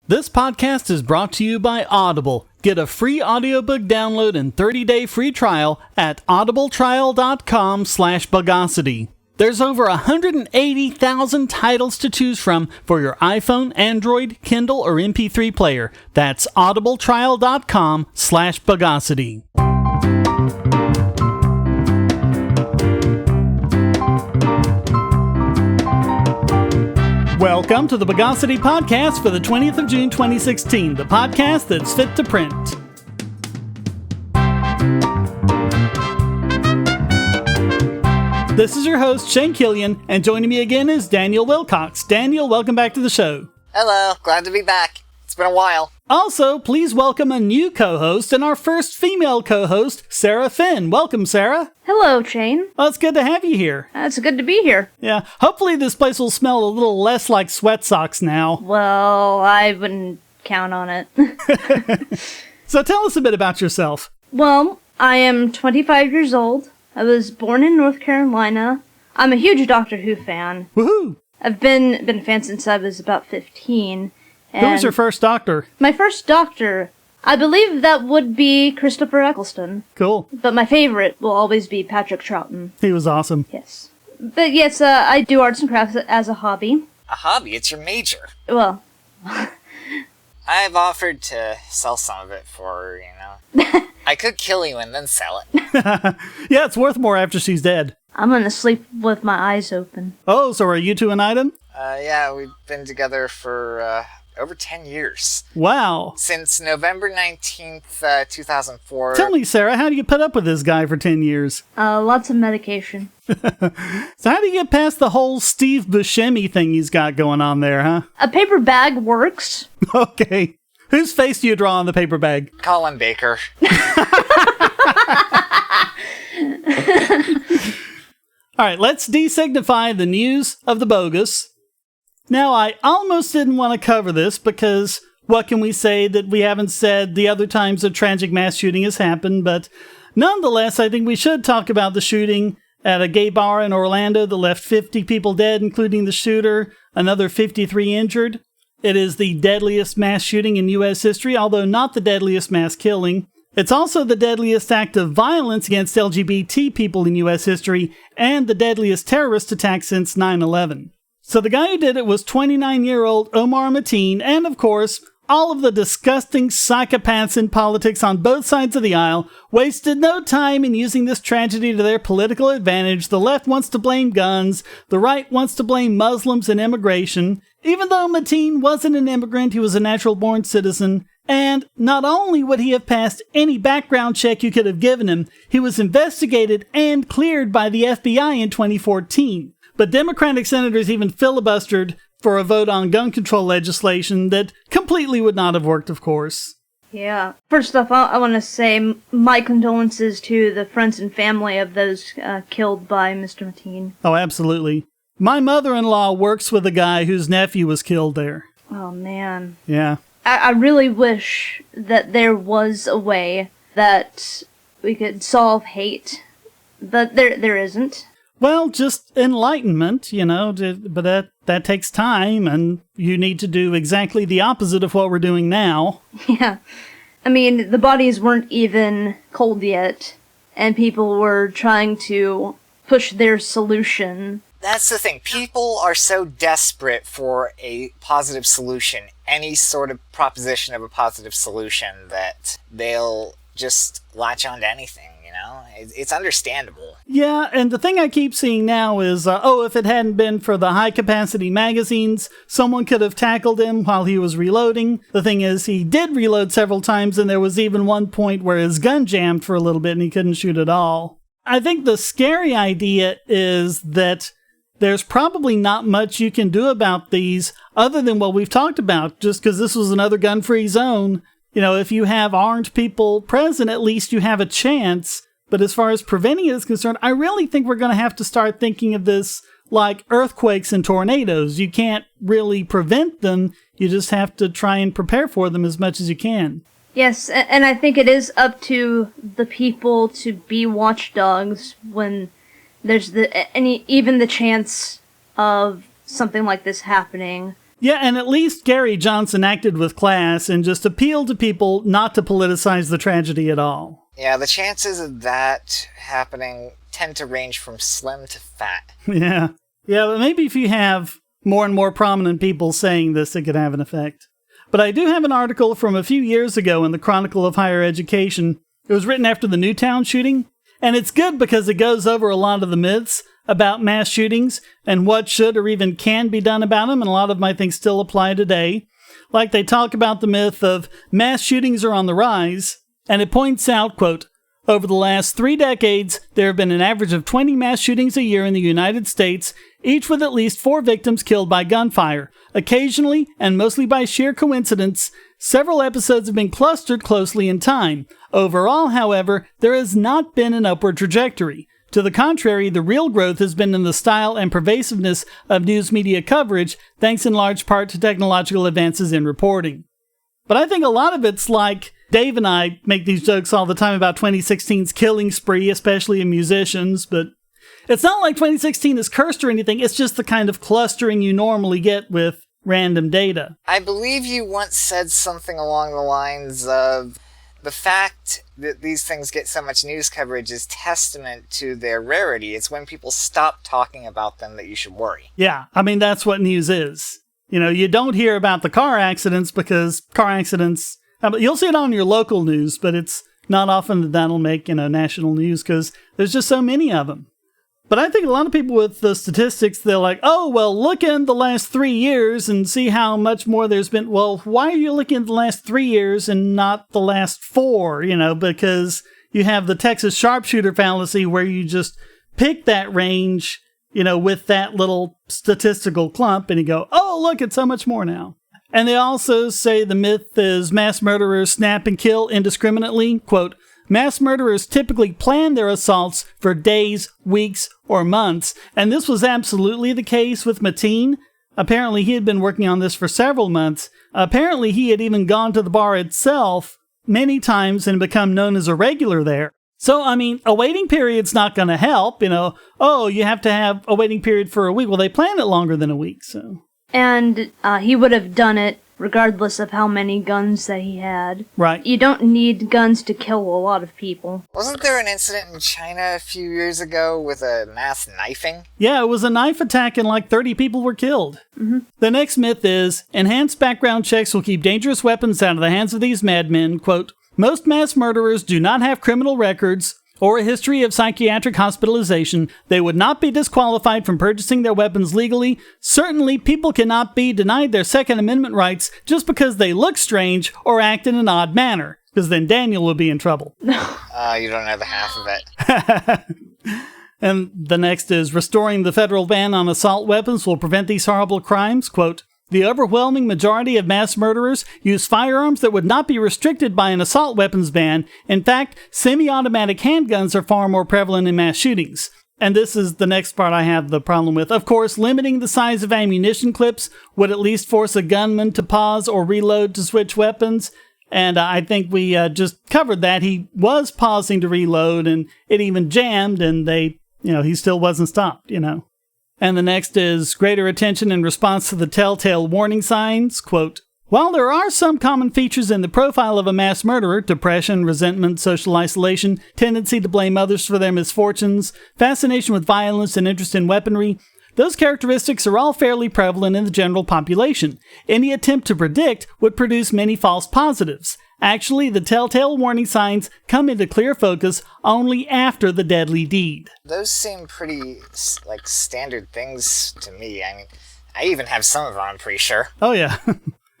This podcast is brought to you by Audible. Get a free audiobook download and 30-day free trial at audibletrial.com/Bogosity. There's over 180,000 titles to choose from for your iPhone, Android, Kindle, or MP3 player. That's audibletrial.com/Bogosity. Welcome to the Bogosity podcast for the 20th of June 2016, the podcast that's fit to print. This is your host, Shane Killian, and joining me again is Daniel Wilcox. Daniel, welcome back to the show. Hello, glad to be back. It's been a while. Also, please welcome a new co-host and our first female co-host, Sarah Finn. Welcome, Sarah. Hello, Shane. Well, it's good to have you here. It's good to be here. Yeah, hopefully this place will smell a little less like sweat socks now. Well, I wouldn't count on it. So tell us a bit about yourself. Well, I am 25 years old. I was born in North Carolina. I'm a huge Doctor Who fan. Woohoo! I've been a fan since I was about 15. Who was your first Doctor? My first Doctor, I believe that would be Christopher Eccleston. Cool. But my favorite will always be Patrick Troughton. He was awesome. Yes. But yes, I do arts and crafts as a hobby. A hobby? It's your major. Well... I've offered to sell some of it for, I could kill you and then sell it. Yeah, it's worth more after she's dead. I'm gonna sleep with my eyes open. Oh, so are you two an item? Yeah, we've been together for over 10 years. Wow. Since November 19th, 2004. Tell me, Sarah, how do you put up with this guy for 10 years? Lots of medication. So how do you get past the whole Steve Buscemi thing he's got going on there, huh? A paper bag works. Okay. Whose face do you draw on the paper bag? Colin Baker. All right, let's designify the news of the bogus. Now, I almost didn't want to cover this because what can we say that we haven't said the other times a tragic mass shooting has happened, but nonetheless, I think we should talk about the shooting at a gay bar in Orlando that left 50 people dead, including the shooter, another 53 injured. It is the deadliest mass shooting in U.S. history, although not the deadliest mass killing. It's also the deadliest act of violence against LGBT people in U.S. history, and the deadliest terrorist attack since 9/11. So the guy who did it was 29-year-old Omar Mateen, and of course, all of the disgusting psychopaths in politics on both sides of the aisle wasted no time in using this tragedy to their political advantage. The left wants to blame guns, the right wants to blame Muslims and immigration. Even though Mateen wasn't an immigrant, he was a natural-born citizen. And not only would he have passed any background check you could have given him, he was investigated and cleared by the FBI in 2014. But Democratic senators even filibustered for a vote on gun control legislation that completely would not have worked, of course. Yeah. First off, I want to say my condolences to the friends and family of those killed by Mr. Mateen. Oh, absolutely. My mother-in-law works with a guy whose nephew was killed there. Oh, man. Yeah. I really wish that there was a way that we could solve hate, but there isn't. Well, just enlightenment, but that takes time, and you need to do exactly the opposite of what we're doing now. Yeah. I mean, the bodies weren't even cold yet, and people were trying to push their solution. That's the thing. People are so desperate for a positive solution, any sort of proposition of a positive solution, that they'll just latch on to anything, It's understandable. Yeah, and the thing I keep seeing now is, if it hadn't been for the high-capacity magazines, someone could have tackled him while he was reloading. The thing is, he did reload several times, and there was even one point where his gun jammed for a little bit and he couldn't shoot at all. I think the scary idea is that there's probably not much you can do about these other than what we've talked about, just because this was another gun-free zone. If you have armed people present, at least you have a chance. But as far as preventing it is concerned, I really think we're going to have to start thinking of this like earthquakes and tornadoes. You can't really prevent them. You just have to try and prepare for them as much as you can. Yes, and I think it is up to the people to be watchdogs when there's even the chance of something like this happening. Yeah, and at least Gary Johnson acted with class and just appealed to people not to politicize the tragedy at all. Yeah, the chances of that happening tend to range from slim to fat. Yeah. Yeah, but maybe if you have more and more prominent people saying this, it could have an effect. But I do have an article from a few years ago in the Chronicle of Higher Education. It was written after the Newtown shooting, and it's good because it goes over a lot of the myths about mass shootings and what should or even can be done about them, and a lot of them I think still apply today. Like they talk about the myth of mass shootings are on the rise, and it points out, quote, over the last 3 decades, there have been an average of 20 mass shootings a year in the United States, each with at least 4 victims killed by gunfire. Occasionally, and mostly by sheer coincidence, several episodes have been clustered closely in time. Overall, however, there has not been an upward trajectory. To the contrary, the real growth has been in the style and pervasiveness of news media coverage, thanks in large part to technological advances in reporting. But I think a lot of it's like Dave and I make these jokes all the time about 2016's killing spree, especially in musicians, but it's not like 2016 is cursed or anything, it's just the kind of clustering you normally get with random data. I believe you once said something along the lines of, the fact that these things get so much news coverage is testament to their rarity. It's when people stop talking about them that you should worry. Yeah, I mean, that's what news is. You know, you don't hear about the car accidents because car accidents, you'll see it on your local news, but it's not often that that'll make, national news because there's just so many of them. But I think a lot of people with the statistics, they're like, oh, well, look in the last 3 years and see how much more there's been. Well, why are you looking at the last 3 years and not the last 4? Because you have the Texas sharpshooter fallacy where you just pick that range, with that little statistical clump and you go, oh, look, it's so much more now. And they also say the myth is mass murderers snap and kill indiscriminately. Quote, mass murderers typically plan their assaults for days, weeks, or months, and this was absolutely the case with Mateen. Apparently, he had been working on this for several months. Apparently, he had even gone to the bar itself many times and become known as a regular there. So, a waiting period's not going to help, oh, you have to have a waiting period for a week. Well, they plan it longer than a week, so. And he would have done it regardless of how many guns that he had. Right. You don't need guns to kill a lot of people. Wasn't there an incident in China a few years ago with a mass knifing? Yeah, it was a knife attack and like 30 people were killed. Mm-hmm. The next myth is, enhanced background checks will keep dangerous weapons out of the hands of these madmen. Quote, most mass murderers do not have criminal records or a history of psychiatric hospitalization. They would not be disqualified from purchasing their weapons legally. Certainly, people cannot be denied their Second Amendment rights just because they look strange or act in an odd manner, because then Daniel would be in trouble. You don't know the half of it. And the next is, restoring the federal ban on assault weapons will prevent these horrible crimes. Quote, the overwhelming majority of mass murderers use firearms that would not be restricted by an assault weapons ban. In fact, semi-automatic handguns are far more prevalent in mass shootings. And this is the next part I have the problem with. Of course, limiting the size of ammunition clips would at least force a gunman to pause or reload to switch weapons. And I think we just covered that. He was pausing to reload and it even jammed and he still wasn't stopped, And the next is greater attention in response to the telltale warning signs. Quote, while there are some common features in the profile of a mass murderer, depression, resentment, social isolation, tendency to blame others for their misfortunes, fascination with violence, and interest in weaponry, those characteristics are all fairly prevalent in the general population. Any attempt to predict would produce many false positives. Actually, the telltale warning signs come into clear focus only after the deadly deed. Those seem pretty, standard things to me. I even have some of them, I'm pretty sure. Oh, yeah.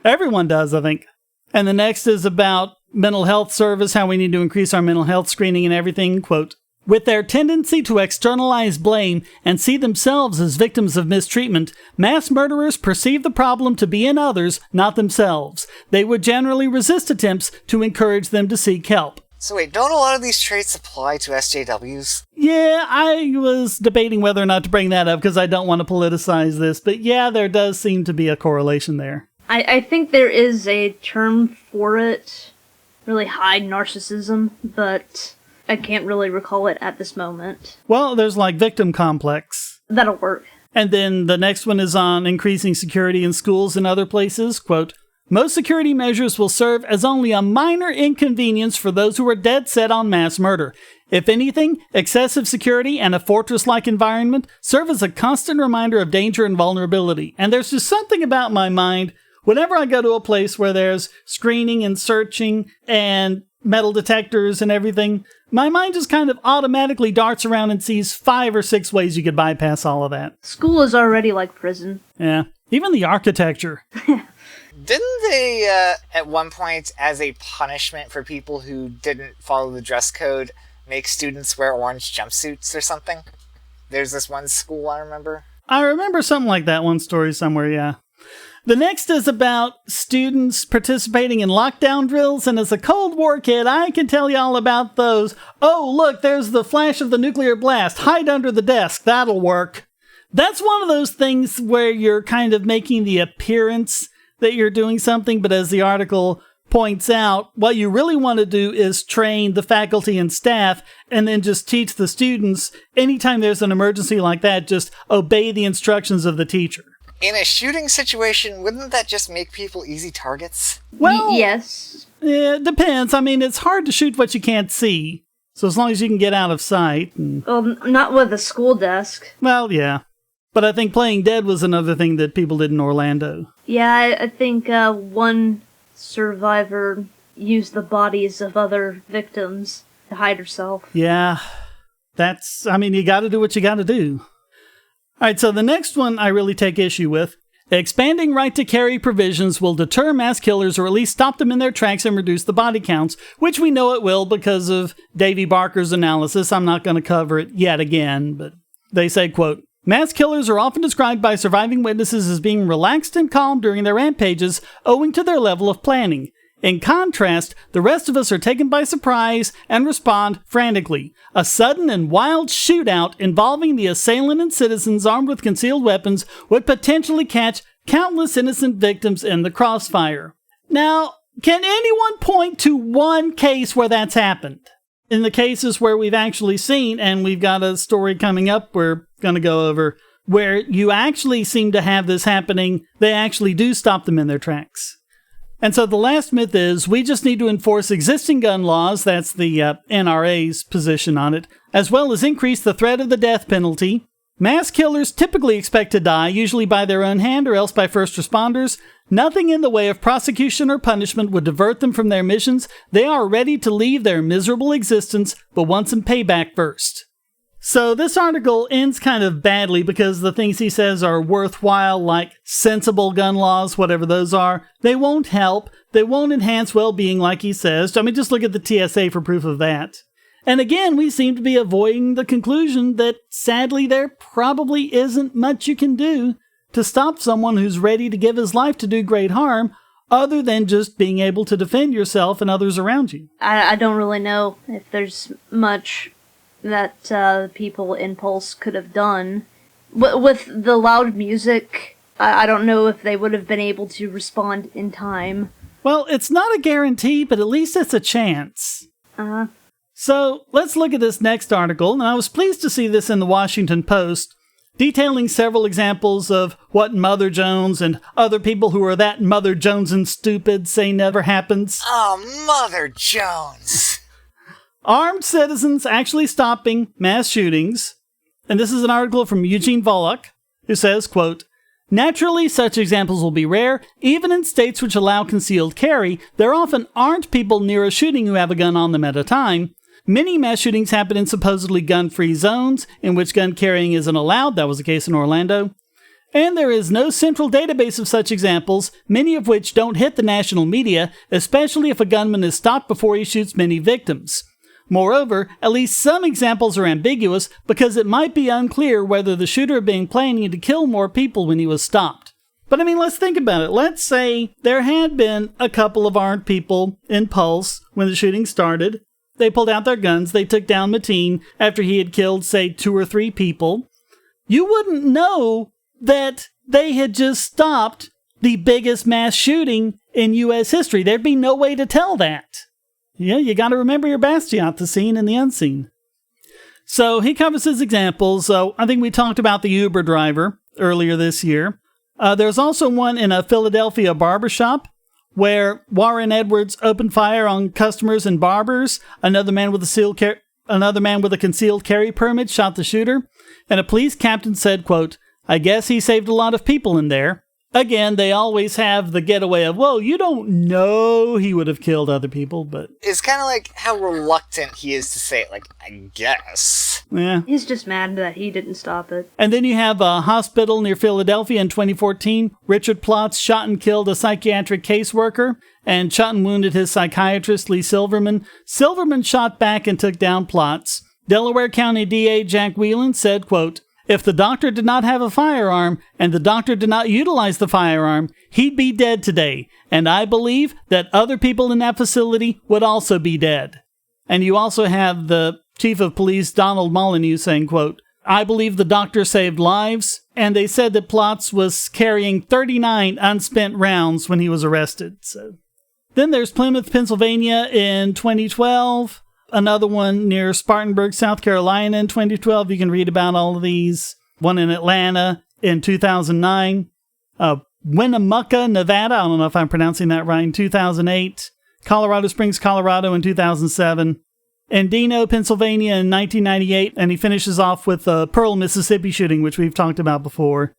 Everyone does, I think. And the next is about mental health service, how we need to increase our mental health screening and everything. Quote, with their tendency to externalize blame and see themselves as victims of mistreatment, mass murderers perceive the problem to be in others, not themselves. They would generally resist attempts to encourage them to seek help. So wait, don't a lot of these traits apply to SJWs? Yeah, I was debating whether or not to bring that up because I don't want to politicize this, but yeah, there does seem to be a correlation there. I think there is a term for it, really high narcissism, but I can't really recall it at this moment. Well, there's victim complex. That'll work. And then the next one is on increasing security in schools and other places. Quote, most security measures will serve as only a minor inconvenience for those who are dead set on mass murder. If anything, excessive security and a fortress-like environment serve as a constant reminder of danger and vulnerability. And there's just something about my mind, whenever I go to a place where there's screening and searching and metal detectors and everything, my mind just kind of automatically darts around and sees 5 or 6 ways you could bypass all of that. School is already like prison. Yeah, even the architecture. Didn't they, at one point, as a punishment for people who didn't follow the dress code, make students wear orange jumpsuits or something? There's this one school I remember. I remember something like that, one story somewhere, yeah. The next is about students participating in lockdown drills, and as a Cold War kid, I can tell you all about those. Oh, look, there's the flash of the nuclear blast. Hide under the desk. That'll work. That's one of those things where you're kind of making the appearance that you're doing something, but as the article points out, what you really want to do is train the faculty and staff and then just teach the students anytime there's an emergency like that, just obey the instructions of the teacher. In a shooting situation, wouldn't that just make people easy targets? Well, yes. It depends. I mean, it's hard to shoot what you can't see. So as long as you can get out of sight. Well, not with a school desk. Well, yeah. But I think playing dead was another thing that people did in Orlando. Yeah, I think one survivor used the bodies of other victims to hide herself. Yeah. You gotta do what you gotta do. Alright, so the next one I really take issue with. Expanding right to carry provisions will deter mass killers or at least stop them in their tracks and reduce the body counts, which we know it will because of Davy Barker's analysis. I'm not going to cover it yet again, but they say, quote, mass killers are often described by surviving witnesses as being relaxed and calm during their rampages owing to their level of planning. In contrast, the rest of us are taken by surprise and respond frantically. A sudden and wild shootout involving the assailant and citizens armed with concealed weapons would potentially catch countless innocent victims in the crossfire. Now, can anyone point to one case where that's happened? In the cases where we've actually seen, and we've got a story coming up we're going to go over, where you actually seem to have this happening, they actually do stop them in their tracks. And so the last myth is we just need to enforce existing gun laws, that's the NRA's position on it, as well as increase the threat of the death penalty. Mass killers typically expect to die, usually by their own hand or else by first responders. Nothing in the way of prosecution or punishment would divert them from their missions. They are ready to leave their miserable existence, but want some payback first. So this article ends kind of badly because the things he says are worthwhile, like sensible gun laws, whatever those are. They won't help. They won't enhance well-being like he says. I mean, just look at the TSA for proof of that. And again, we seem to be avoiding the conclusion that sadly there probably isn't much you can do to stop someone who's ready to give his life to do great harm other than just being able to defend yourself and others around you. I don't really know if there's much that people in Pulse could have done. With the loud music, I don't know if they would have been able to respond in time. Well, it's not a guarantee, but at least it's a chance. So, let's look at this next article, and I was pleased to see this in the Washington Post, detailing several examples of what Mother Jones and other people who are that Mother Jones and stupid say never happens. Oh, Mother Jones! Armed citizens actually stopping mass shootings. And this is an article from Eugene Volokh, who says, quote, naturally, such examples will be rare. Even in states which allow concealed carry, there often aren't people near a shooting who have a gun on them at a time. Many mass shootings happen in supposedly gun-free zones, in which gun carrying isn't allowed. That was the case in Orlando. And there is no central database of such examples, many of which don't hit the national media, especially if a gunman is stopped before he shoots many victims. Moreover, at least some examples are ambiguous because it might be unclear whether the shooter had been planning to kill more people when he was stopped. But I mean, let's think about it. Let's say there had been a couple of armed people in Pulse when the shooting started. They pulled out their guns, they took down Mateen after he had killed, say, 2 or 3 people. You wouldn't know that they had just stopped the biggest mass shooting in U.S. history. There'd be no way to tell that. Yeah, you got to remember your Bastion, the seen and the unseen. So he covers his examples. So I think we talked about the Uber driver. earlier this year. There's also one in a Philadelphia barbershop where Warren Edwards opened fire on customers and barbers. Another man with a concealed carry permit shot the shooter. And a police captain said, quote, "I guess he saved a lot of people in there." Again, they always have the getaway of, well, you don't know he would have killed other people, but... It's kind of like how reluctant he is to say it, like, I guess. Yeah. He's just mad that he didn't stop it. And then you have a hospital near Philadelphia in 2014. Richard Plotz shot and killed a psychiatric caseworker and shot and wounded his psychiatrist, Lee Silverman. Silverman shot back and took down Plotz. Delaware County DA Jack Whelan said, quote, "If the doctor did not have a firearm and the doctor did not utilize the firearm, he'd be dead today. And I believe that other people in that facility would also be dead." And you also have the chief of police, Donald Molyneux, saying, quote, "I believe the doctor saved lives." And they said that Plotz was carrying 39 unspent rounds when he was arrested. So then there's Plymouth, Pennsylvania in 2012. Another one near Spartanburg, South Carolina in 2012. You can read about all of these. One in Atlanta in 2009. Winnemucca, Nevada. I don't know if I'm pronouncing that right. In 2008. Colorado Springs, Colorado in 2007. Endino, Pennsylvania in 1998. And he finishes off with the Pearl, Mississippi shooting, which we've talked about before.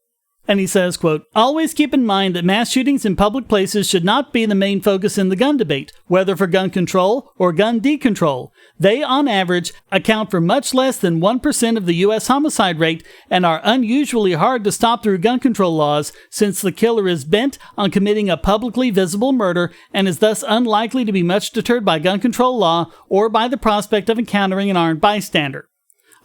And he says, quote, "Always keep in mind that mass shootings in public places should not be the main focus in the gun debate, whether for gun control or gun decontrol. They, on average, account for much less than 1% of the U.S. homicide rate and are unusually hard to stop through gun control laws, since the killer is bent on committing a publicly visible murder and is thus unlikely to be much deterred by gun control law or by the prospect of encountering an armed bystander."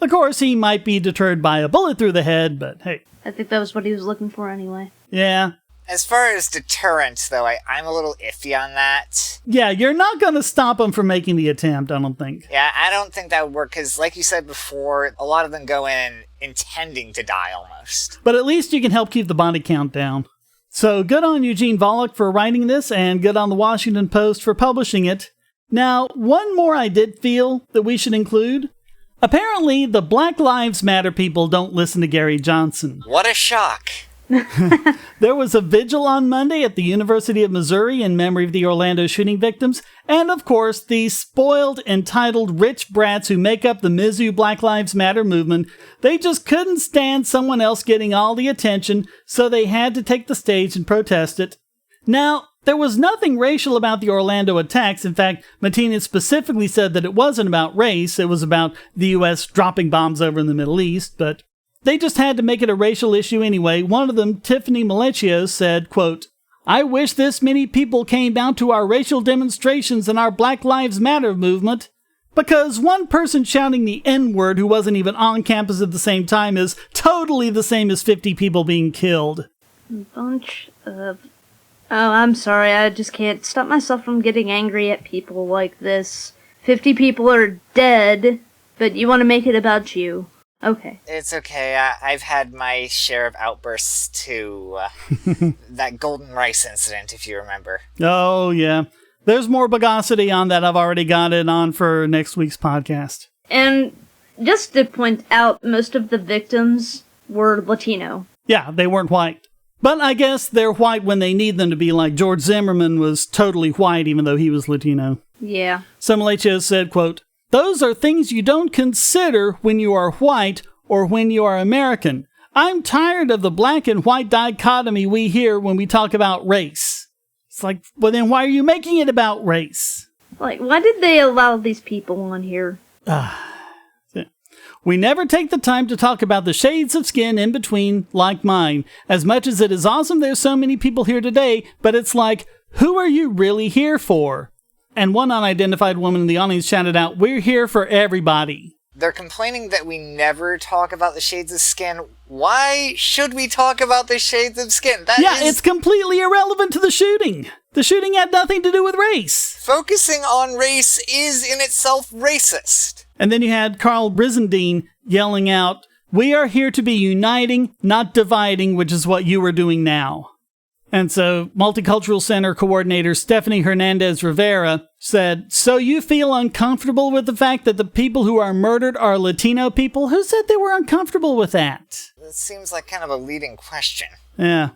Of course, he might be deterred by a bullet through the head, but hey. I think that was what he was looking for anyway. Yeah. As far as deterrence, though, I'm a little iffy on that. Yeah, you're not going to stop him from making the attempt, I don't think. Yeah, I don't think that would work, because like you said before, a lot of them go in intending to die almost. But at least you can help keep the body count down. So good on Eugene Volokh for writing this, and good on the Washington Post for publishing it. Now, one more I did feel that we should include. Apparently, the Black Lives Matter people don't listen to Gary Johnson. What a shock. There was a vigil on Monday at the University of Missouri in memory of the Orlando shooting victims, and of course, the spoiled, entitled rich brats who make up the Mizzou Black Lives Matter movement, they just couldn't stand someone else getting all the attention, so they had to take the stage and protest it. Now, there was nothing racial about the Orlando attacks. In fact, Martinez specifically said that it wasn't about race, it was about the U.S. dropping bombs over in the Middle East, but they just had to make it a racial issue anyway. One of them, Tiffany Malecchio, said, quote, "I wish this many people came down to our racial demonstrations and our Black Lives Matter movement, because one person shouting the N-word who wasn't even on campus at the same time is totally the same as 50 people being killed." Bunch of... Oh, I'm sorry, I just can't stop myself from getting angry at people like this. 50 people are dead, but you want to make it about you. Okay. It's okay. I've had my share of outbursts too. That golden rice incident, if you remember. Oh, yeah. There's more Bogosity on that. I've already got it on for next week's podcast. And just to point out, most of the victims were Latino. Yeah, they weren't white. But I guess they're white when they need them to be, like George Zimmerman was totally white even though he was Latino. Yeah. Malecchio said, quote, "Those are things you don't consider when you are white or when you are American. I'm tired of the black and white dichotomy we hear when we talk about race." It's like, well then why are you making it about race? Like, why did they allow these people on here? We never take the time to talk about the shades of skin in between, like mine. As much as it is awesome there's so many people here today, but it's like, who are you really here for? And one unidentified woman in the audience shouted out, "We're here for everybody." They're complaining that we never talk about the shades of skin. Why should we talk about the shades of skin? It's completely irrelevant to the shooting. The shooting had nothing to do with race. Focusing on race is in itself racist. And then you had Carl Brizendine yelling out, "We are here to be uniting, not dividing, which is what you are doing now." And so Multicultural Center coordinator Stephanie Hernandez Rivera said, "So you feel uncomfortable with the fact that the people who are murdered are Latino people?" Who said they were uncomfortable with that? That seems like kind of a leading question. Yeah.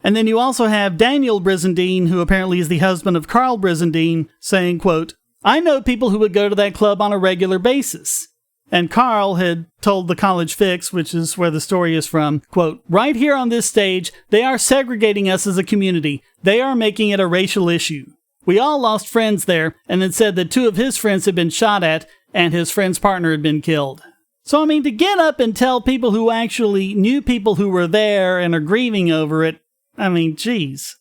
And then you also have Daniel Brizendine, who apparently is the husband of Carl Brizendine, saying, quote, I know people who would go to that club on a regular basis. And Carl had told the College Fix, which is where the story is from, quote, right here on this stage, they are segregating us as a community. They are making it a racial issue. We all lost friends there, and then said that 2 of his friends had been shot at, and his friend's partner had been killed. So, I mean, to get up and tell people who actually knew people who were there and are grieving over it, I mean, geez.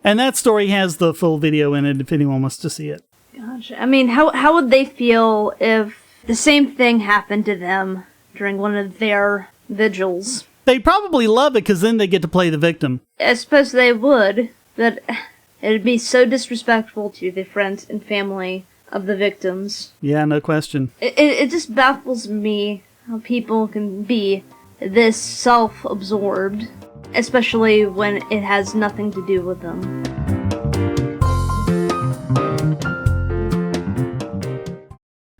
And that story has the full video in it if anyone wants to see it. Gosh, I mean, how would they feel if the same thing happened to them during one of their vigils? They'd probably love it because then they get to play the victim. I suppose they would, but it'd be so disrespectful to the friends and family of the victims. Yeah, no question. It just baffles me how people can be this self-absorbed, especially when it has nothing to do with them.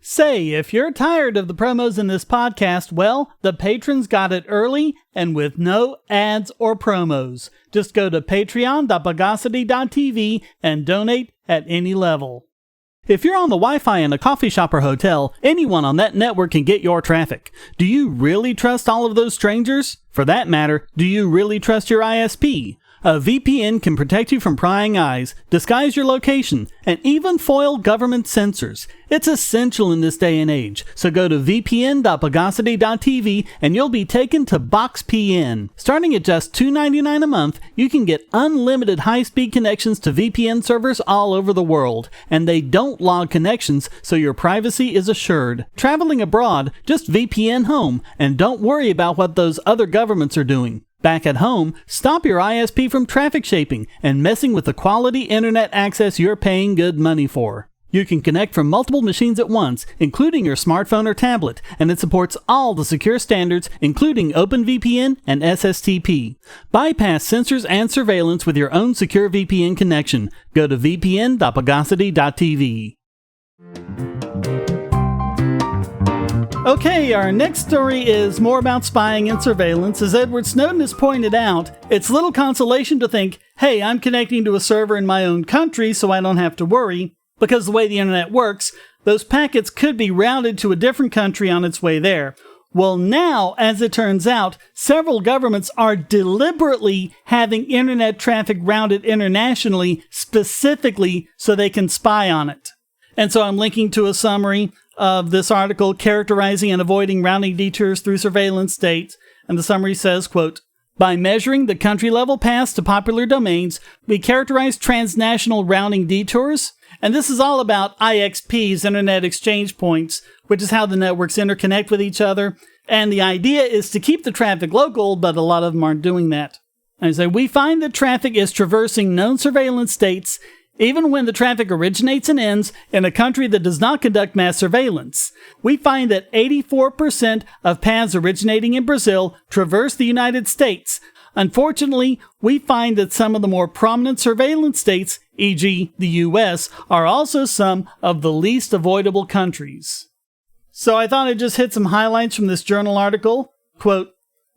Say, if you're tired of the promos in this podcast, well, the patrons got it early and with no ads or promos. Just go to patreon.bogosity.tv and donate at any level. If you're on the Wi-Fi in a coffee shop or hotel, anyone on that network can get your traffic. Do you really trust all of those strangers? For that matter, do you really trust your ISP? A VPN can protect you from prying eyes, disguise your location, and even foil government censors. It's essential in this day and age, so go to vpn.bogosity.tv and you'll be taken to BoxPN. Starting at just $2.99 a month, you can get unlimited high-speed connections to VPN servers all over the world, and they don't log connections, so your privacy is assured. Traveling abroad, just VPN home, and don't worry about what those other governments are doing. Back at home, stop your ISP from traffic shaping and messing with the quality internet access you're paying good money for. You can connect from multiple machines at once, including your smartphone or tablet, and it supports all the secure standards, including OpenVPN and SSTP. Bypass censors and surveillance with your own secure VPN connection. Go to vpn.bogosity.tv. Okay, our next story is more about spying and surveillance. As Edward Snowden has pointed out, it's little consolation to think, hey, I'm connecting to a server in my own country so I don't have to worry, because the way the internet works, those packets could be routed to a different country on its way there. Well, now, as it turns out, several governments are deliberately having internet traffic routed internationally, specifically so they can spy on it. And so I'm linking to a summary of this article, Characterizing and Avoiding Routing Detours Through Surveillance States, and the summary says, quote, by measuring the country-level paths to popular domains, we characterize transnational routing detours, and this is all about IXPs, Internet Exchange Points, which is how the networks interconnect with each other, and the idea is to keep the traffic local, but a lot of them aren't doing that. And so we find that traffic is traversing known surveillance states even when the traffic originates and ends in a country that does not conduct mass surveillance. We find that 84% of paths originating in Brazil traverse the United States. Unfortunately, we find that some of the more prominent surveillance states, e.g. the US, are also some of the least avoidable countries. So I thought I'd just hit some highlights from this journal article. Quote,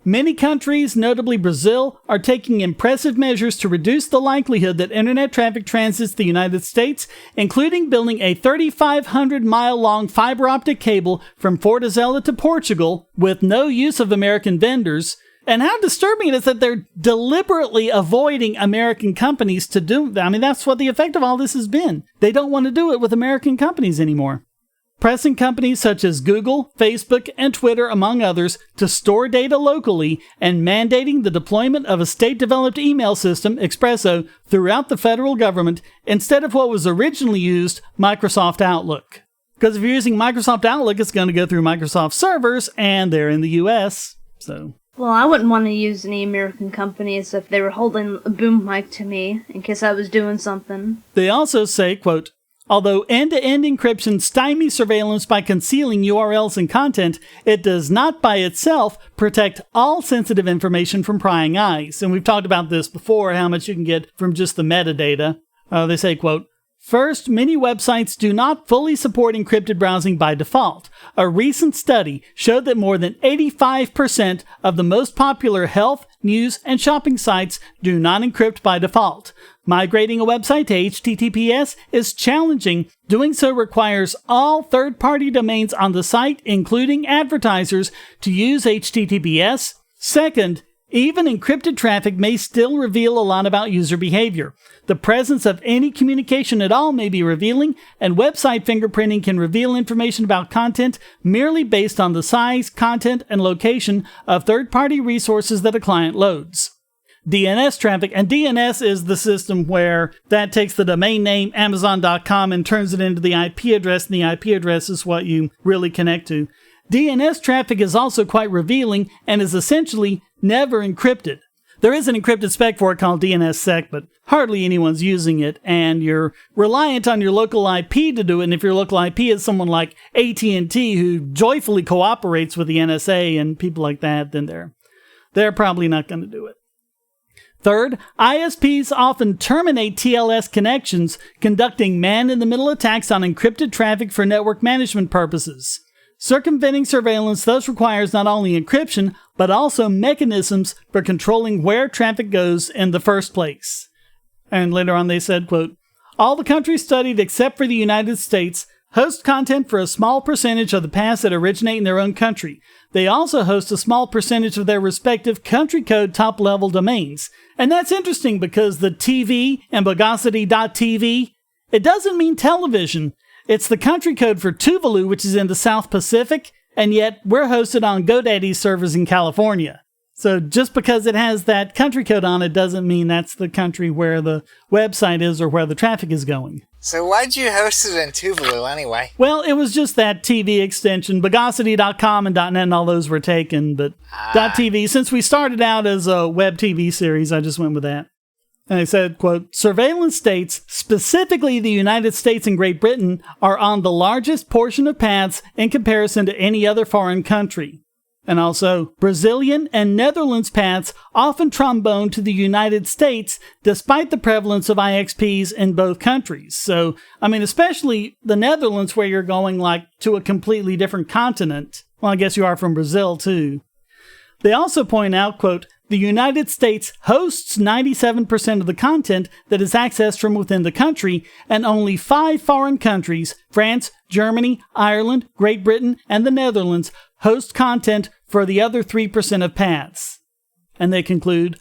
many countries, notably Brazil, are taking impressive measures to reduce the likelihood that internet traffic transits the United States, including building a 3,500-mile-long fiber optic cable from Fortaleza to Portugal with no use of American vendors. And how disturbing it is that they're deliberately avoiding American companies to do that. I mean, that's what the effect of all this has been. They don't want to do it with American companies anymore. Pressing companies such as Google, Facebook, and Twitter, among others, to store data locally and mandating the deployment of a state-developed email system, Expresso, throughout the federal government instead of what was originally used, Microsoft Outlook. Because if you're using Microsoft Outlook, it's going to go through Microsoft servers, and they're in the US, so... Well, I wouldn't want to use any American companies if they were holding a boom mic to me in case I was doing something. They also say, quote, although end-to-end encryption stymies surveillance by concealing URLs and content, it does not by itself protect all sensitive information from prying eyes. And we've talked about this before, how much you can get from just the metadata. They say, quote, First, many websites do not fully support encrypted browsing by default. A recent study showed that more than 85% of the most popular health, news, and shopping sites do not encrypt by default. Migrating a website to HTTPS is challenging. Doing so requires all third-party domains on the site, including advertisers, to use HTTPS. Second, even encrypted traffic may still reveal a lot about user behavior. The presence of any communication at all may be revealing, and website fingerprinting can reveal information about content merely based on the size, content, and location of third-party resources that a client loads. DNS traffic, and DNS is the system where that takes the domain name Amazon.com and turns it into the IP address, and the IP address is what you really connect to. DNS traffic is also quite revealing and is essentially never encrypted. There is an encrypted spec for it called DNSSEC, but hardly anyone's using it, and you're reliant on your local IP to do it, and if your local IP is someone like AT&T who joyfully cooperates with the NSA and people like that, then they're probably not going to do it. Third, ISPs often terminate TLS connections, conducting man-in-the-middle attacks on encrypted traffic for network management purposes. Circumventing surveillance thus requires not only encryption, but also mechanisms for controlling where traffic goes in the first place. And later on they said, quote, all the countries studied except for the United States host content for a small percentage of the paths that originate in their own country. They also host a small percentage of their respective country code top-level domains. And that's interesting because the TV and Bogosity.tv, it doesn't mean television. It's the country code for Tuvalu, which is in the South Pacific, and yet we're hosted on GoDaddy's servers in California. So just because it has that country code on it doesn't mean that's the country where the website is or where the traffic is going. So why'd you host it in Tuvalu anyway? Well, it was just that TV extension. Bogosity.com and .net and all those were taken, but .tv, since we started out as a web TV series, I just went with that. And they said, quote, surveillance states, specifically the United States and Great Britain, are on the largest portion of paths in comparison to any other foreign country. And also, Brazilian and Netherlands paths often trombone to the United States despite the prevalence of IXPs in both countries. So, I mean, especially the Netherlands where you're going like to a completely different continent. Well, I guess you are from Brazil too. They also point out, quote, the United States hosts 97% of the content that is accessed from within the country, and only 5 foreign countries, France, Germany, Ireland, Great Britain, and the Netherlands, host content for the other 3% of paths. And they conclude,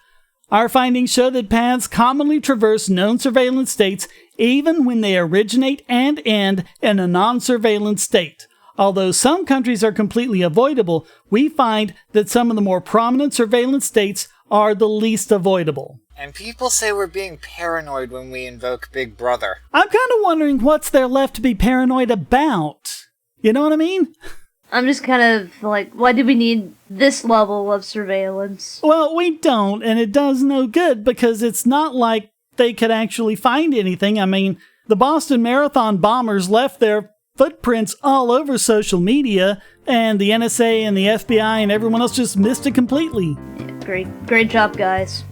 our findings show that paths commonly traverse known surveillance states even when they originate and end in a non-surveillance state. Although some countries are completely avoidable, we find that some of the more prominent surveillance states are the least avoidable. And people say we're being paranoid when we invoke Big Brother. I'm kind of wondering what's there left to be paranoid about. You know what I mean? I'm just kind of like, why do we need this level of surveillance? Well, we don't, and it does no good because it's not like they could actually find anything. I mean, the Boston Marathon bombers left their footprints all over social media, and the NSA and the FBI and everyone else just missed it completely. Yeah, great job, guys.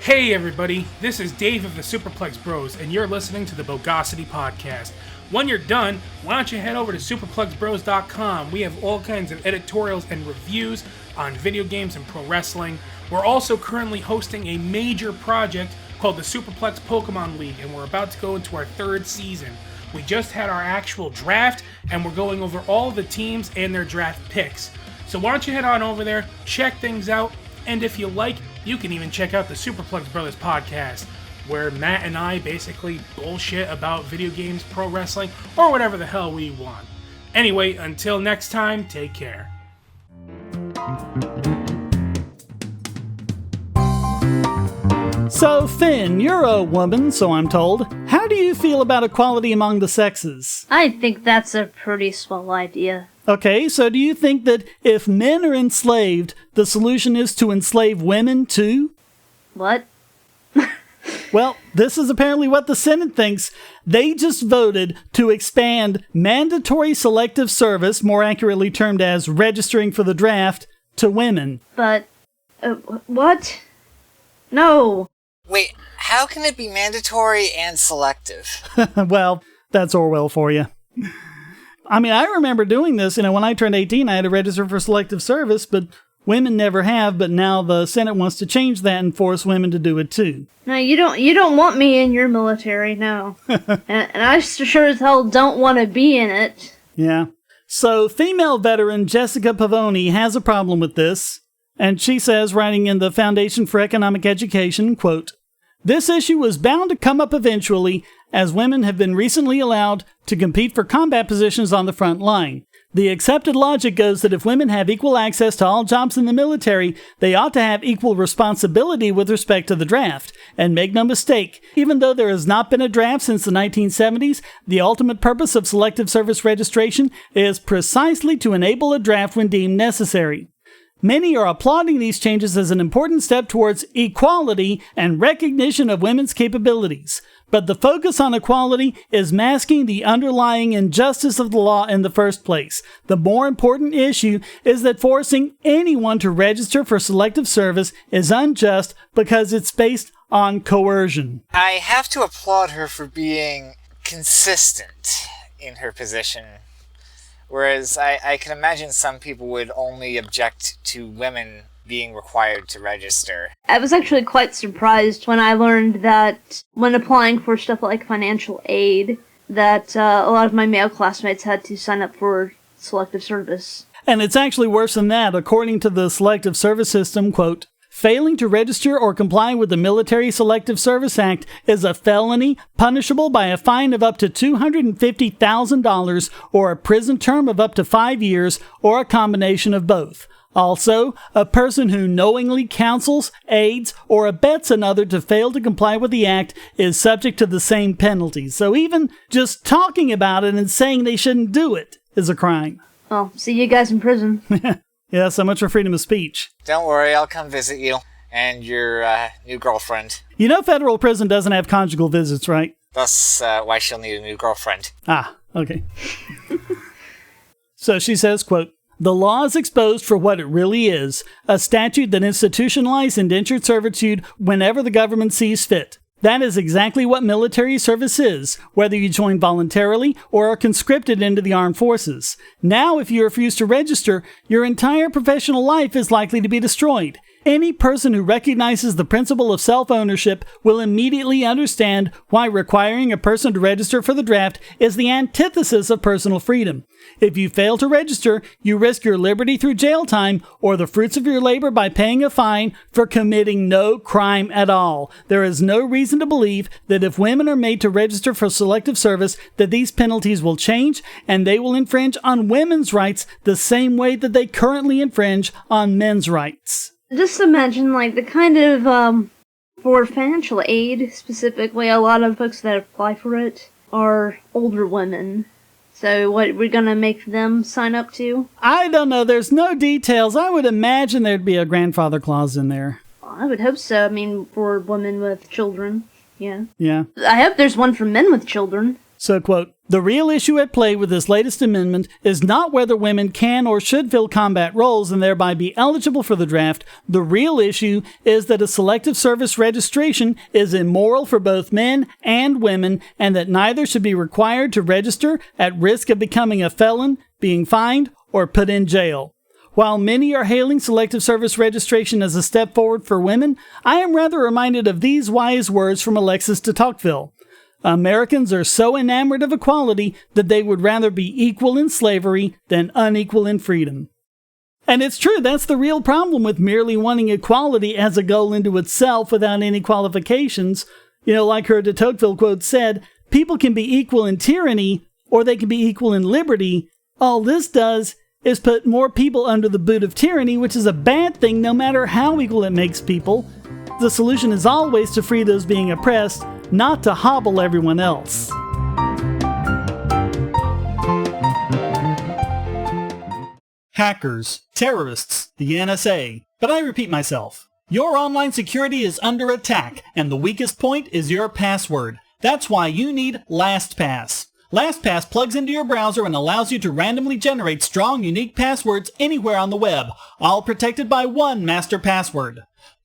Hey everybody, this is Dave of the Superplex Bros, and you're listening to the Bogosity Podcast. When you're done, why don't you head over to superplexbros.com. We have all kinds of editorials and reviews on video games and pro wrestling. We're also currently hosting a major project called the Superplex Pokemon League, and we're about to go into our 3rd season. We just had our actual draft, and we're going over all of the teams and their draft picks. So why don't you head on over there, check things out, and if you like, you can even check out the Superplex Brothers podcast, where Matt and I basically bullshit about video games, pro wrestling, or whatever the hell we want. Anyway, until next time, take care. So, Finn, you're a woman, so I'm told. How do you feel about equality among the sexes? I think that's a pretty swell idea. Okay, so do you think that if men are enslaved, the solution is to enslave women too? What? Well, this is apparently what the Senate thinks. They just voted to expand mandatory selective service, more accurately termed as registering for the draft, to women. But, what? No. Wait, How can it be mandatory and selective? Well, that's Orwell for you. I mean, I remember doing this, when I turned 18, I had to register for selective service, but women never have, but now the Senate wants to change that and force women to do it too. No, you don't want me in your military, no. and I sure as hell don't want to be in it. Yeah. So, female veteran Jessica Pavoni has a problem with this, and she says, writing in the Foundation for Economic Education, quote, "This issue was bound to come up eventually, as women have been recently allowed to compete for combat positions on the front line. The accepted logic goes that if women have equal access to all jobs in the military, they ought to have equal responsibility with respect to the draft. And make no mistake, even though there has not been a draft since the 1970s, the ultimate purpose of selective service registration is precisely to enable a draft when deemed necessary. Many are applauding these changes as an important step towards equality and recognition of women's capabilities. But the focus on equality is masking the underlying injustice of the law in the first place. The more important issue is that forcing anyone to register for selective service is unjust because it's based on coercion." I have to applaud her for being consistent in her position. Whereas I can imagine some people would only object to women being required to register. I was actually quite surprised when I learned that when applying for stuff like financial aid, that a lot of my male classmates had to sign up for selective service. And it's actually worse than that. According to the selective service system, quote, "Failing to register or comply with the Military Selective Service Act is a felony punishable by a fine of up to $250,000 or a prison term of up to 5 years or a combination of both. Also, a person who knowingly counsels, aids, or abets another to fail to comply with the act is subject to the same penalties." So even just talking about it and saying they shouldn't do it is a crime. Well, see you guys in prison. Yeah, so much for freedom of speech. Don't worry, I'll come visit you and your new girlfriend. You know federal prison doesn't have conjugal visits, right? Thus, why she'll need a new girlfriend. Ah, okay. So she says, quote, "The law is exposed for what it really is, a statute that institutionalizes indentured servitude whenever the government sees fit. That is exactly what military service is, whether you join voluntarily or are conscripted into the armed forces. Now, if you refuse to register, your entire professional life is likely to be destroyed. Any person who recognizes the principle of self-ownership will immediately understand why requiring a person to register for the draft is the antithesis of personal freedom. If you fail to register, you risk your liberty through jail time or the fruits of your labor by paying a fine for committing no crime at all. There is no reason to believe that if women are made to register for selective service, that these penalties will change and they will infringe on women's rights the same way that they currently infringe on men's rights." Just imagine, the kind of, for financial aid, specifically, a lot of folks that apply for it are older women. So what, we're gonna make them sign up to? I don't know, there's no details. I would imagine there'd be a grandfather clause in there. I would hope so. I mean, for women with children, yeah. Yeah. I hope there's one for men with children. So, quote, "The real issue at play with this latest amendment is not whether women can or should fill combat roles and thereby be eligible for the draft. The real issue is that a selective service registration is immoral for both men and women, and that neither should be required to register at risk of becoming a felon, being fined, or put in jail. While many are hailing selective service registration as a step forward for women, I am rather reminded of these wise words from Alexis de Tocqueville. Americans are so enamored of equality that they would rather be equal in slavery than unequal in freedom." And it's true, that's the real problem with merely wanting equality as a goal into itself without any qualifications. Like her de Tocqueville quote said, people can be equal in tyranny or they can be equal in liberty. All this does is put more people under the boot of tyranny, which is a bad thing no matter how equal it makes people. The solution is always to free those being oppressed, not to hobble everyone else. Hackers, terrorists, the NSA. But I repeat myself. Your online security is under attack, and the weakest point is your password. That's why you need LastPass. LastPass plugs into your browser and allows you to randomly generate strong, unique passwords anywhere on the web, all protected by one master password.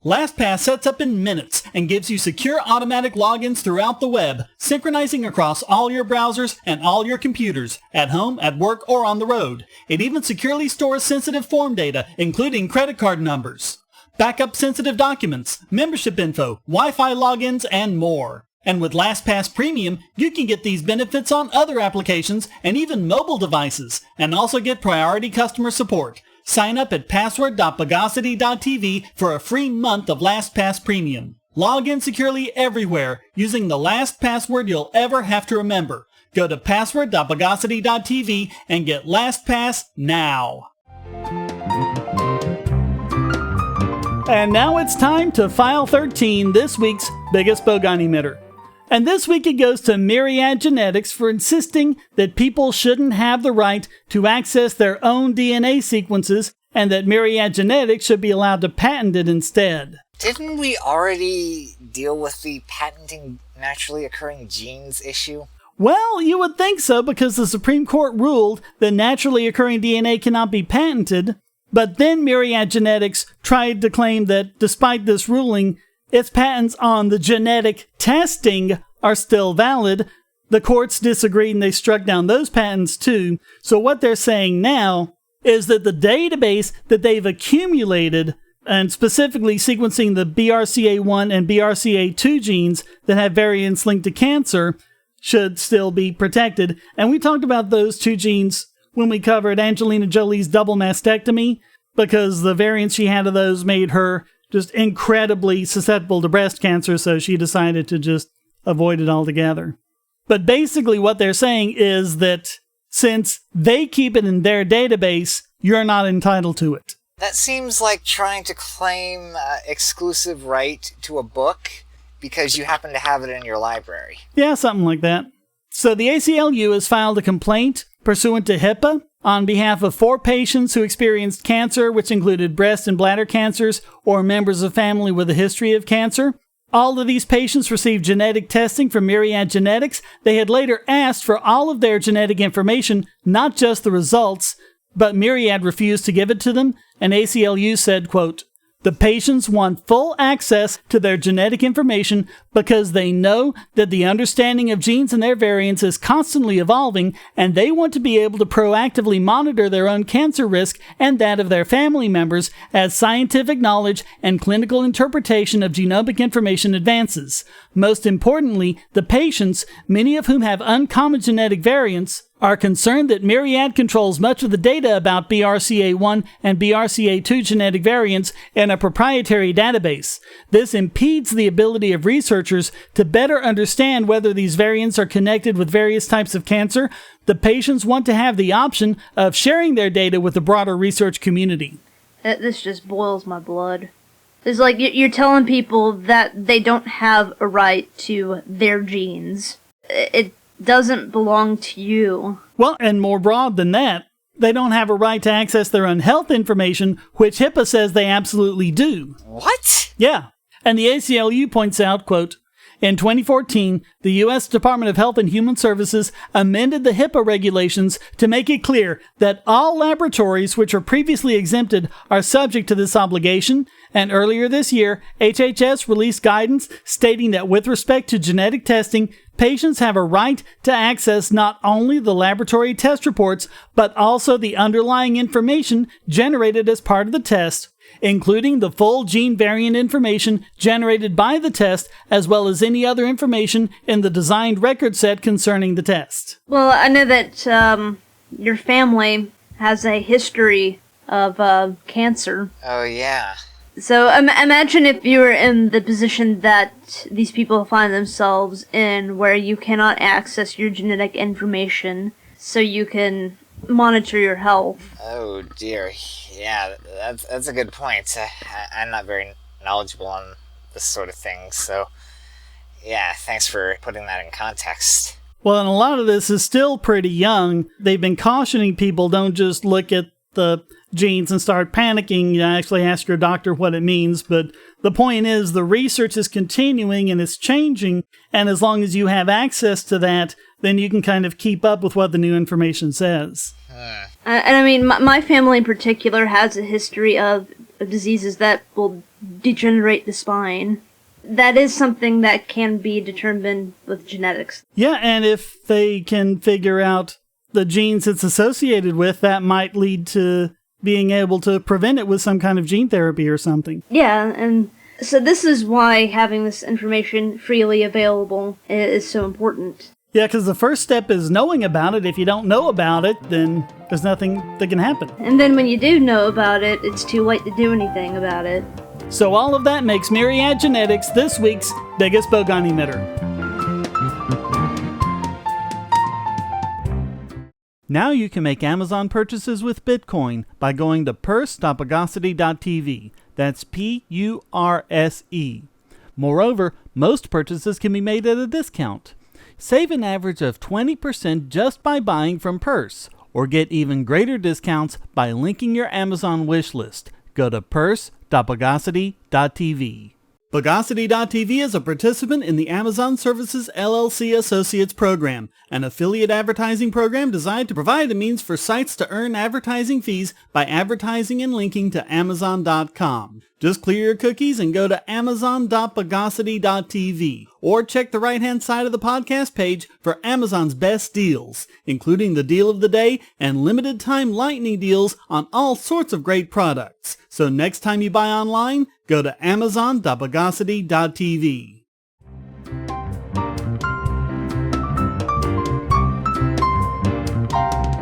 LastPass sets up in minutes and gives you secure automatic logins throughout the web, synchronizing across all your browsers and all your computers, at home, at work, or on the road. It even securely stores sensitive form data, including credit card numbers, backup sensitive documents, membership info, Wi-Fi logins, and more. And with LastPass Premium, you can get these benefits on other applications and even mobile devices, and also get priority customer support. Sign up at password.bogosity.tv for a free month of LastPass Premium. Log in securely everywhere using the last password you'll ever have to remember. Go to password.bogosity.tv and get LastPass now. And now it's time to File 13, this week's biggest Bogon emitter. And this week it goes to Myriad Genetics for insisting that people shouldn't have the right to access their own DNA sequences and that Myriad Genetics should be allowed to patent it instead. Didn't we already deal with the patenting naturally occurring genes issue? Well, you would think so because the Supreme Court ruled that naturally occurring DNA cannot be patented, but then Myriad Genetics tried to claim that despite this ruling, its patents on the genetic testing are still valid. The courts disagreed and they struck down those patents too. So what they're saying now is that the database that they've accumulated, and specifically sequencing the BRCA1 and BRCA2 genes that have variants linked to cancer, should still be protected. And we talked about those two genes when we covered Angelina Jolie's double mastectomy, because the variants she had of those made her just incredibly susceptible to breast cancer, so she decided to just avoid it altogether. But basically what they're saying is that since they keep it in their database, you're not entitled to it. That seems like trying to claim exclusive right to a book because you happen to have it in your library. Yeah, something like that. So the ACLU has filed a complaint pursuant to HIPAA on behalf of 4 patients who experienced cancer, which included breast and bladder cancers, or members of family with a history of cancer. All of these patients received genetic testing from Myriad Genetics. They had later asked for all of their genetic information, not just the results, but Myriad refused to give it to them, and ACLU said, quote, "The patients want full access to their genetic information because they know that the understanding of genes and their variants is constantly evolving, and they want to be able to proactively monitor their own cancer risk and that of their family members as scientific knowledge and clinical interpretation of genomic information advances. Most importantly, the patients, many of whom have uncommon genetic variants, are concerned that Myriad controls much of the data about BRCA1 and BRCA2 genetic variants in a proprietary database. This impedes the ability of researchers to better understand whether these variants are connected with various types of cancer. The patients want to have the option of sharing their data with the broader research community." This just boils my blood. It's like you're telling people that they don't have a right to their genes. It doesn't belong to you. Well, and more broad than that, they don't have a right to access their own health information, which HIPAA says they absolutely do. What? Yeah. And the ACLU points out, quote, "In 2014, the U.S. Department of Health and Human Services amended the HIPAA regulations to make it clear that all laboratories which were previously exempted are subject to this obligation, and earlier this year, HHS released guidance stating that with respect to genetic testing, patients have a right to access not only the laboratory test reports, but also the underlying information generated as part of the test, including the full gene variant information generated by the test, as well as any other information in the designed record set concerning the test." Well, I know that your family has a history of cancer. Oh, yeah. So imagine if you were in the position that these people find themselves in, where you cannot access your genetic information so you can monitor your health. Oh, dear. Yeah, that's a good point. I'm not very knowledgeable on this sort of thing, so yeah, thanks for putting that in context. Well, and a lot of this is still pretty young. They've been cautioning people, don't just look at the genes and start panicking. You actually ask your doctor what it means. But the point is, the research is continuing and it's changing. And as long as you have access to that, then you can kind of keep up with what the new information says. And I mean, my family in particular has a history of diseases that will degenerate the spine. That is something that can be determined with genetics. Yeah, and if they can figure out the genes it's associated with, that might lead to being able to prevent it with some kind of gene therapy or something. Yeah, and so this is why having this information freely available is so important. Yeah, because the first step is knowing about it. If you don't know about it, then there's nothing that can happen. And then when you do know about it, it's too late to do anything about it. So all of that makes Myriad Genetics this week's biggest Bogon emitter. Now you can make Amazon purchases with Bitcoin by going to purse.bogosity.tv. That's P-U-R-S-E. Moreover, most purchases can be made at a discount. Save an average of 20% just by buying from Purse, or get even greater discounts by linking your Amazon wish list. Go to purse.bogosity.tv. Bogosity.tv is a participant in the Amazon Services LLC Associates Program, an affiliate advertising program designed to provide a means for sites to earn advertising fees by advertising and linking to Amazon.com. Just clear your cookies and go to amazon.bogosity.tv, or check the right-hand side of the podcast page for Amazon's best deals, including the deal of the day and limited-time lightning deals on all sorts of great products. So next time you buy online, go to amazon.bogosity.tv.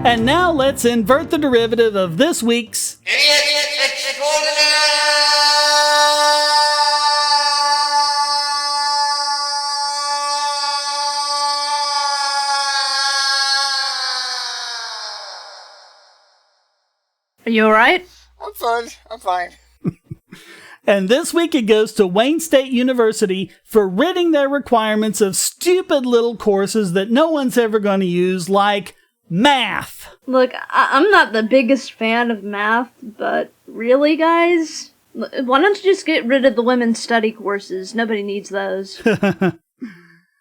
And now let's invert the derivative of this week's Are you alright? I'm fine. And this week it goes to Wayne State University for ridding their requirements of stupid little courses that no one's ever going to use, like math. Look, I'm not the biggest fan of math, but really, guys? Why don't you just get rid of the women's study courses? Nobody needs those.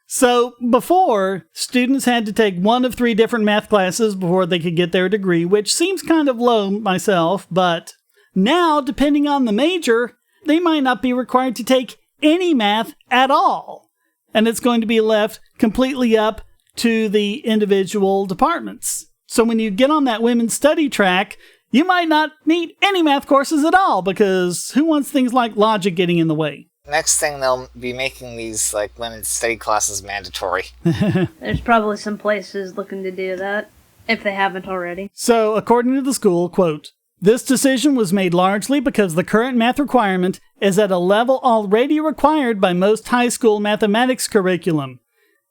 So, before, students had to take one of 3 different math classes before they could get their degree, which seems kind of low myself, but now, depending on the major, they might not be required to take any math at all. And it's going to be left completely up to the individual departments. So when you get on that women's study track, you might not need any math courses at all, because who wants things like logic getting in the way? Next thing, they'll be making these women's study classes mandatory. There's probably some places looking to do that, if they haven't already. So, according to the school, quote, "This decision was made largely because the current math requirement is at a level already required by most high school mathematics curriculum."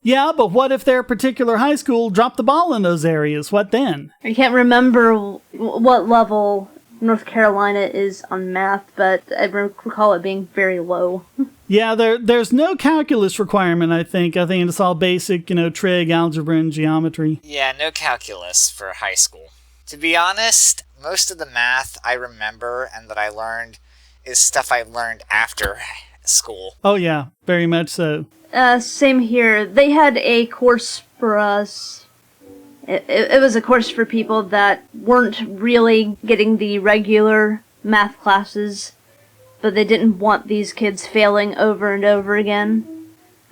Yeah, but what if their particular high school dropped the ball in those areas? What then? I can't remember what level North Carolina is on math, but I recall it being very low. Yeah, there's no calculus requirement, I think. I think it's all basic, trig, algebra, and geometry. Yeah, no calculus for high school. To be honest, most of the math I remember and that I learned is stuff I learned after school. Oh yeah, very much so. Same here. They had a course for us. It was a course for people that weren't really getting the regular math classes, but they didn't want these kids failing over and over again.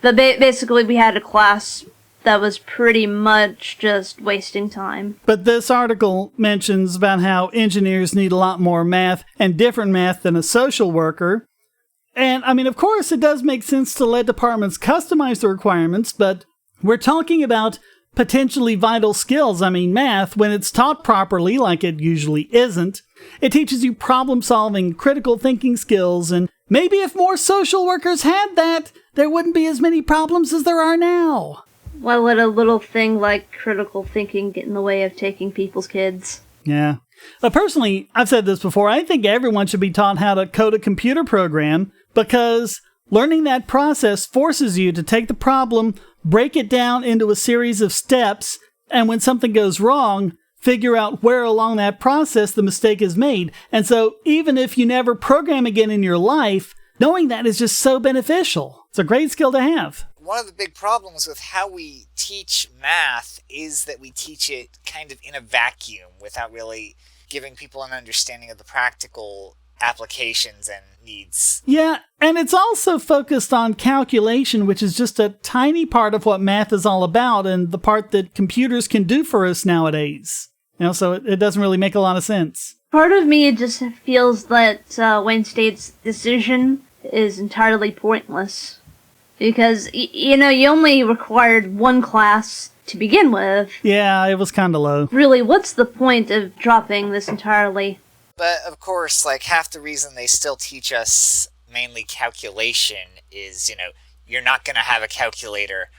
But basically, we had a class that was pretty much just wasting time. But this article mentions about how engineers need a lot more math and different math than a social worker. And, of course, it does make sense to let departments customize the requirements, but we're talking about potentially vital skills. Math, when it's taught properly, like it usually isn't, it teaches you problem-solving, critical thinking skills, and maybe if more social workers had that, there wouldn't be as many problems as there are now. Why let a little thing like critical thinking get in the way of taking people's kids? Yeah. But personally, I've said this before, I think everyone should be taught how to code a computer program, because learning that process forces you to take the problem, break it down into a series of steps, and when something goes wrong, figure out where along that process the mistake is made. And so even if you never program again in your life, knowing that is just so beneficial. It's a great skill to have. One of the big problems with how we teach math is that we teach it kind of in a vacuum without really giving people an understanding of the practical applications and needs. Yeah, and it's also focused on calculation, which is just a tiny part of what math is all about and the part that computers can do for us nowadays. So it doesn't really make a lot of sense. Part of me just feels that Wayne State's decision is entirely pointless. Because, you only required one class to begin with. Yeah, it was kind of low. Really, what's the point of dropping this entirely? But, of course, half the reason they still teach us mainly calculation is, you're not going to have a calculator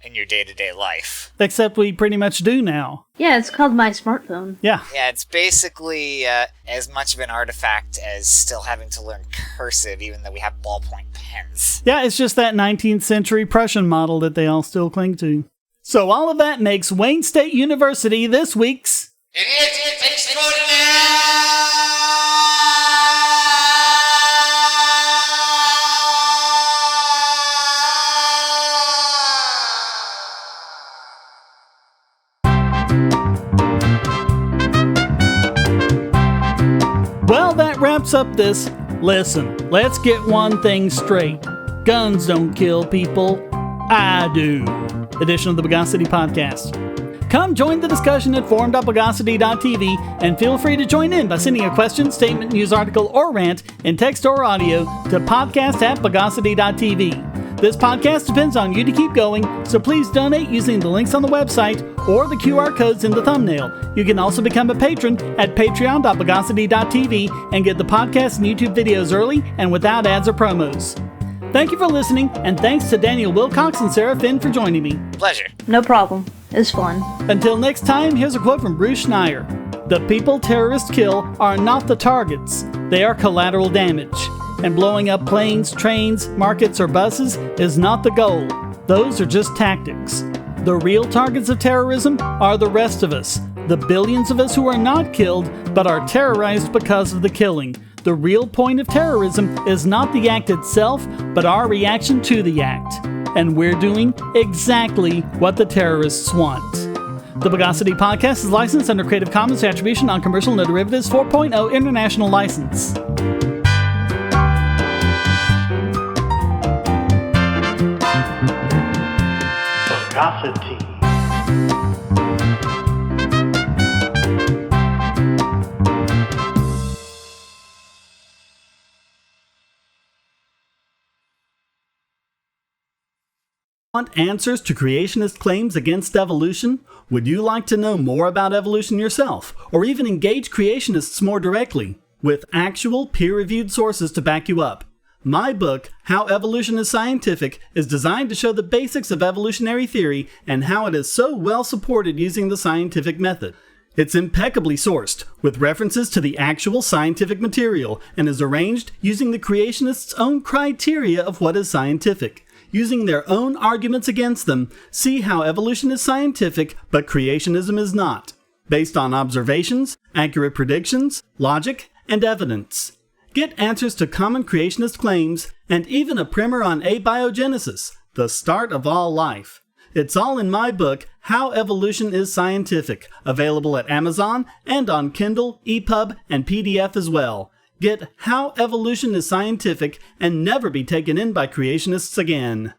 in your day-to-day life. Except we pretty much do now. Yeah, it's called my smartphone. Yeah. Yeah, it's basically as much of an artifact as still having to learn cursive, even though we have ballpoint pens. Yeah, it's just that 19th century Prussian model that they all still cling to. So all of that makes Wayne State University this week's Extraordinaire! Well, that wraps up this Listen, Let's Get One Thing Straight. Guns don't kill people. I do. Edition of the Bogosity podcast. Come join the discussion at forum.bogosity.tv and feel free to join in by sending a question, statement, news article, or rant in text or audio to podcast@bogosity.tv. This podcast depends on you to keep going, so please donate using the links on the website or the QR codes in the thumbnail. You can also become a patron at patreon.bogosity.tv and get the podcast and YouTube videos early and without ads or promos. Thank you for listening, and thanks to Daniel Wilcox and Sarah Finn for joining me. Pleasure. No problem. It's fun. Until next time, here's a quote from Bruce Schneier. The people terrorists kill are not the targets. They are collateral damage. And blowing up planes, trains, markets, or buses is not the goal. Those are just tactics. The real targets of terrorism are the rest of us. The billions of us who are not killed, but are terrorized because of the killing. The real point of terrorism is not the act itself, but our reaction to the act. And we're doing exactly what the terrorists want. The Bogosity podcast is licensed under Creative Commons Attribution Non-Commercial No Derivatives 4.0 International License. Bogosity. Want answers to creationist claims against evolution? Would you like to know more about evolution yourself, or even engage creationists more directly, with actual peer-reviewed sources to back you up? My book, How Evolution is Scientific, is designed to show the basics of evolutionary theory and how it is so well supported using the scientific method. It's impeccably sourced, with references to the actual scientific material, and is arranged using the creationists' own criteria of what is scientific. Using their own arguments against them, see how evolution is scientific, but creationism is not, based on observations, accurate predictions, logic, and evidence. Get answers to common creationist claims, and even a primer on abiogenesis, the start of all life. It's all in my book, How Evolution is Scientific, available at Amazon and on Kindle, EPUB, and PDF as well. Get How Evolution is Scientific and never be taken in by creationists again.